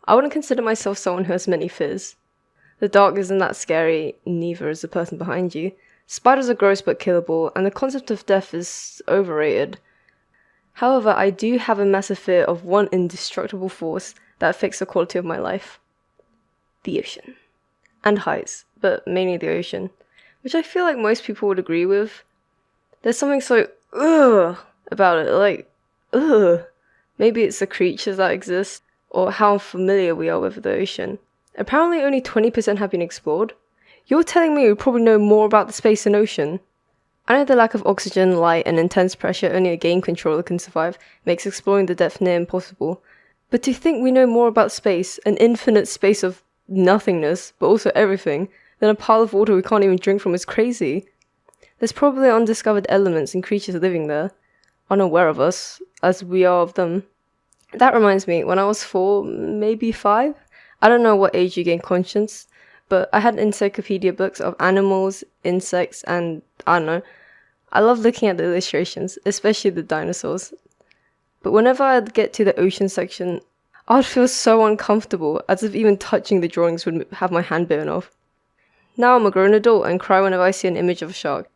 I wouldn't consider myself someone who has many fears. The dark isn't that scary, neither is the person behind you. Spiders are gross but killable, and the concept of death is overrated. However, I do have a massive fear of one indestructible force that affects the quality of my life. The ocean. And heights, but mainly the ocean. Which I feel like most people would agree with. There's something so ugh about it, like ugh. Maybe it's the creatures that exist, or how familiar we are with the ocean. Apparently only 20% have been explored. You're telling me we probably know more about the space and ocean? I know the lack of oxygen, light, and intense pressure only a game controller can survive makes exploring the depth near impossible. But to think we know more about space, an infinite space of nothingness, but also everything, than a pile of water we can't even drink from is crazy. There's probably undiscovered elements and creatures living there, unaware of us, as we are of them. That reminds me, when I was 4, maybe 5, I don't know what age you gain conscience, but I had encyclopedia books of animals, insects, and I don't know. I love looking at the illustrations, especially the dinosaurs. But whenever I'd get to the ocean section, I'd feel so uncomfortable, as if even touching the drawings would have my hand bitten off. Now I'm a grown adult and cry whenever I see an image of a shark.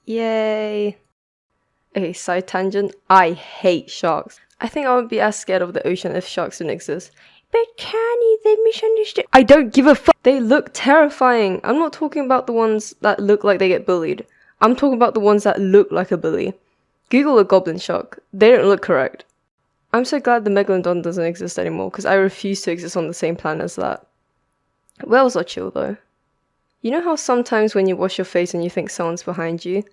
Yay! Okay, side tangent. I hate sharks. I think I would be as scared of the ocean if sharks didn't exist. But Canny, they misunderstood. I don't give a fuck. They look terrifying. I'm not talking about the ones that look like they get bullied. I'm talking about the ones that look like a bully. Google a goblin shark. They don't look correct. I'm so glad the Megalodon doesn't exist anymore, because I refuse to exist on the same planet as that. Whales are chill though. You know how sometimes when you wash your face and you think someone's behind you?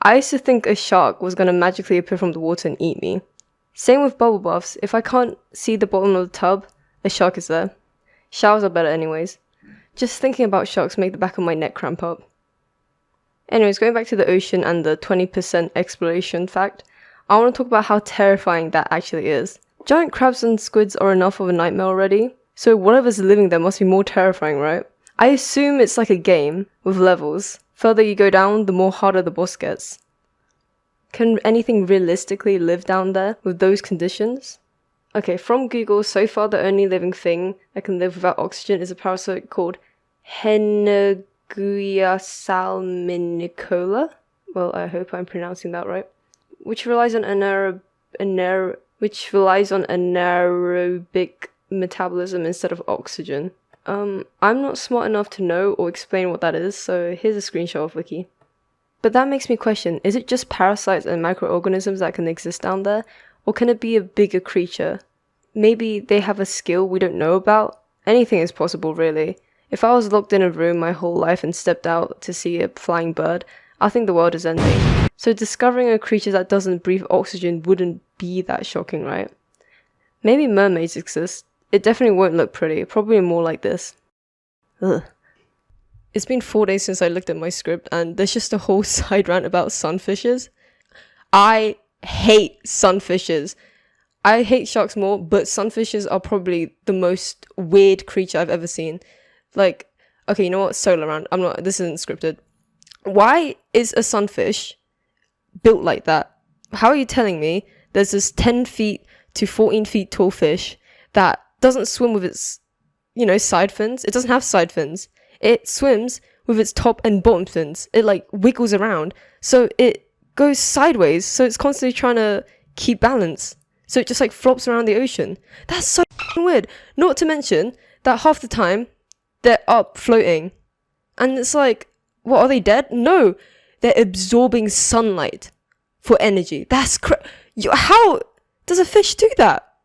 I used to think a shark was gonna magically appear from the water and eat me. Same with bubble baths. If I can't see the bottom of the tub, a shark is there. Showers are better anyways. Just thinking about sharks make the back of my neck cramp up. Anyways, going back to the ocean and the 20% exploration fact, I want to talk about how terrifying that actually is. Giant crabs and squids are enough of a nightmare already, so whatever's living there must be more terrifying, right? I assume it's like a game, with levels. Further you go down, the more harder the boss gets. Can anything realistically live down there with those conditions? Okay, from Google, so far the only living thing that can live without oxygen is a parasite called Heneguia salminicola. Well, I hope I'm pronouncing that right. Which relies on anaerobic metabolism instead of oxygen. I'm not smart enough to know or explain what that is, so here's a screenshot of Wiki. But that makes me question, is it just parasites and microorganisms that can exist down there? Or can it be a bigger creature? Maybe they have a skill we don't know about? Anything is possible, really. If I was locked in a room my whole life and stepped out to see a flying bird, I think the world is ending. So discovering a creature that doesn't breathe oxygen wouldn't be that shocking, right? Maybe mermaids exist. It definitely won't look pretty, probably more like this. Ugh. It's been 4 days since I looked at my script, and there's just a whole side rant about sunfishes. I hate sunfishes. I hate sharks more, but sunfishes are probably the most weird creature I've ever seen. Like, okay, you know what? Solo rant. This isn't scripted. Why is a sunfish built like that? How are you telling me there's this 10 feet to 14 feet tall fish that doesn't swim with its, side fins? It doesn't have side fins. It swims with its top and bottom fins. It like wiggles around. So it goes sideways. So it's constantly trying to keep balance. So it just like flops around the ocean. That's so weird. Not to mention that half the time they're up floating. And it's like, what, are they dead? No, they're absorbing sunlight for energy. That's how does a fish do that?